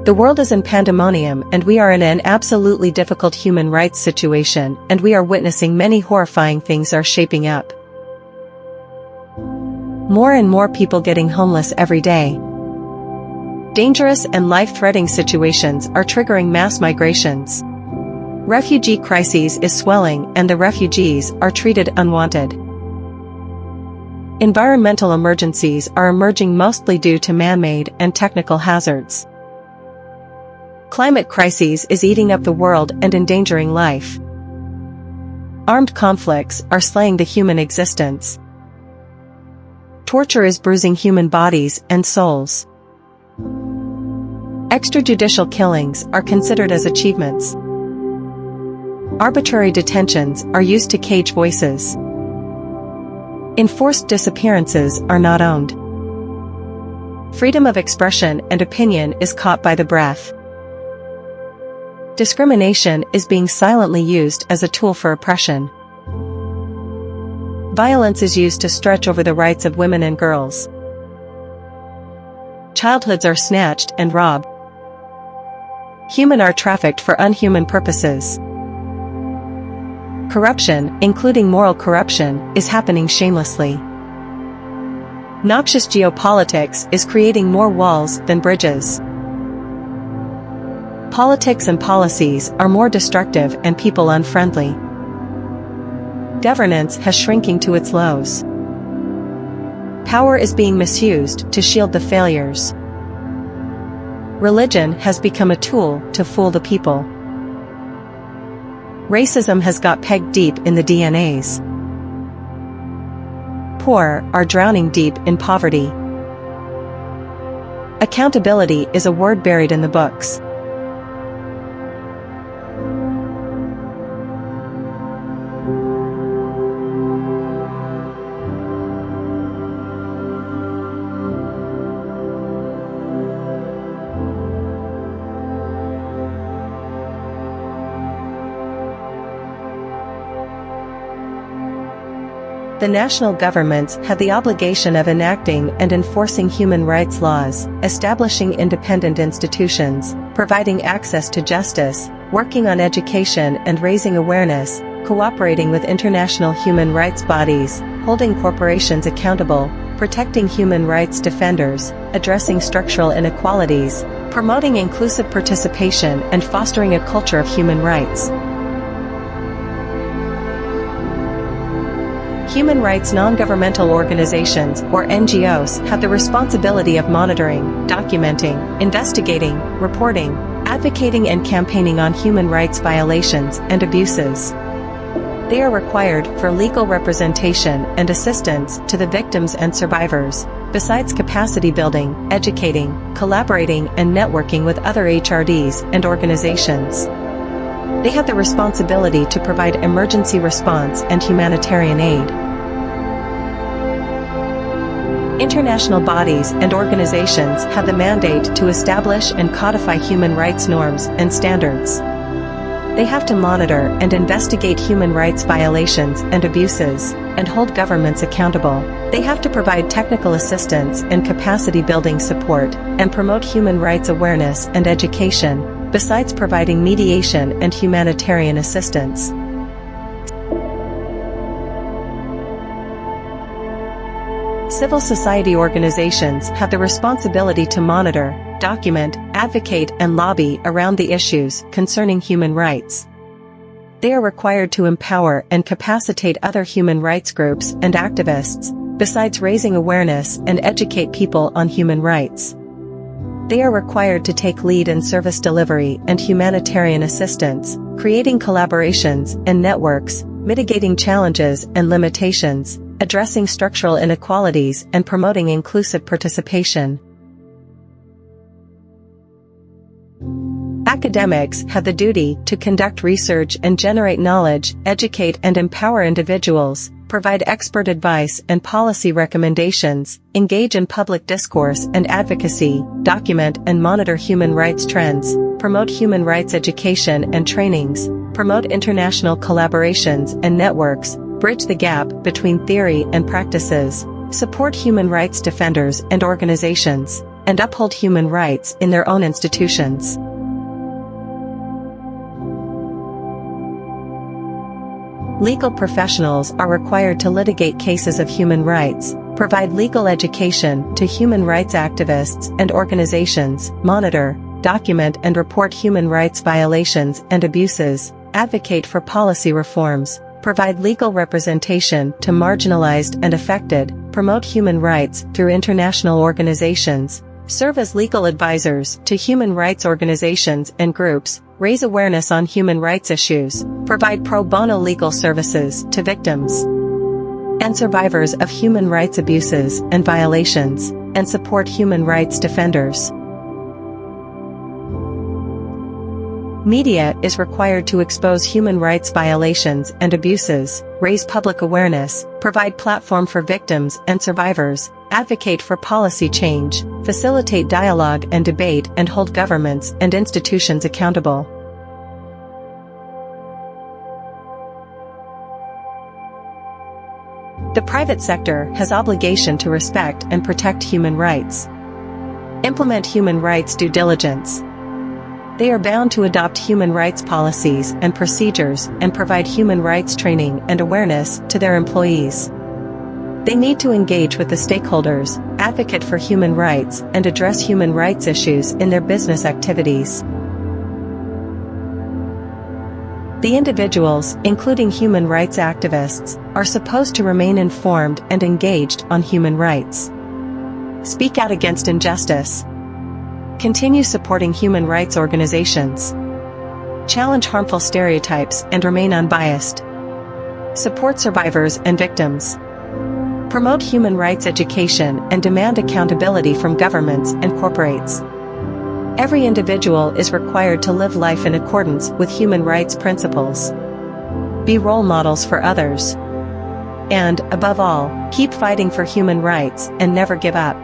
The world is in pandemonium and we are in an absolutely difficult human rights situation, and we are witnessing many horrifying things are shaping up. More and more people getting homeless every day. Dangerous and life-threatening situations are triggering mass migrations. Refugee crises is swelling and the refugees are treated unwanted. Environmental emergencies are emerging mostly due to man-made and technical hazards. Climate crises is eating up the world and endangering life. Armed conflicts are slaying the human existence. Torture is bruising human bodies and souls. Extrajudicial killings are considered as achievements. Arbitrary detentions are used to cage voices. Enforced disappearances are not owned. Freedom of expression and opinion is caught by the breath. Discrimination is being silently used as a tool for oppression. Violence is used to stretch over the rights of women and girls. Childhoods are snatched and robbed. Human are trafficked for unhuman purposes. Corruption, including moral corruption, is happening shamelessly. Noxious geopolitics is creating more walls than bridges. Politics and policies are more destructive and people unfriendly. Governance has shrinking to its lows. Power is being misused to shield the failures. Religion has become a tool to fool the people. Racism has got pegged deep in the DNAs. Poor are drowning deep in poverty. Accountability is a word buried in the books. The national governments have the obligation of enacting and enforcing human rights laws, establishing independent institutions, providing access to justice, working on education and raising awareness, cooperating with international human rights bodies, holding corporations accountable, protecting human rights defenders, addressing structural inequalities, promoting inclusive participation and fostering a culture of human rights. Human rights non-governmental organizations, or NGOs, have the responsibility of monitoring, documenting, investigating, reporting, advocating and campaigning on human rights violations and abuses. They are required for legal representation and assistance to the victims and survivors, besides capacity building, educating, collaborating and networking with other HRDs and organizations. They have the responsibility to provide emergency response and humanitarian aid. International bodies and organizations have the mandate to establish and codify human rights norms and standards. They have to monitor and investigate human rights violations and abuses, and hold governments accountable. They have to provide technical assistance and capacity building support, and promote human rights awareness and education, besides providing mediation and humanitarian assistance. Civil society organizations have the responsibility to monitor, document, advocate and lobby around the issues concerning human rights. They are required to empower and capacitate other human rights groups and activists, besides raising awareness and educate people on human rights. They are required to take lead in service delivery and humanitarian assistance, creating collaborations and networks, mitigating challenges and limitations, addressing structural inequalities and promoting inclusive participation. Academics have the duty to conduct research and generate knowledge, educate and empower individuals, provide expert advice and policy recommendations, engage in public discourse and advocacy, document and monitor human rights trends, promote human rights education and trainings, promote international collaborations and networks, bridge the gap between theory and practices, support human rights defenders and organizations, and uphold human rights in their own institutions. Legal professionals are required to litigate cases of human rights, provide legal education to human rights activists and organizations, monitor, document and report human rights violations and abuses, advocate for policy reforms, provide legal representation to marginalized and affected, promote human rights through international organizations, serve as legal advisors to human rights organizations and groups, raise awareness on human rights issues, provide pro bono legal services to victims and survivors of human rights abuses and violations, and support human rights defenders. Media is required to expose human rights violations and abuses, raise public awareness, provide platform for victims and survivors, advocate for policy change, facilitate dialogue and debate, and hold governments and institutions accountable. The private sector has obligation to respect and protect human rights. Implement human rights due diligence. They are bound to adopt human rights policies and procedures and provide human rights training and awareness to their employees. They need to engage with the stakeholders, advocate for human rights, and address human rights issues in their business activities. The individuals, including human rights activists, are supposed to remain informed and engaged on human rights. Speak out against injustice. Continue supporting human rights organizations. Challenge harmful stereotypes and remain unbiased. Support survivors and victims. Promote human rights education and demand accountability from governments and corporates. Every individual is required to live life in accordance with human rights principles. Be role models for others. And, above all, keep fighting for human rights and never give up.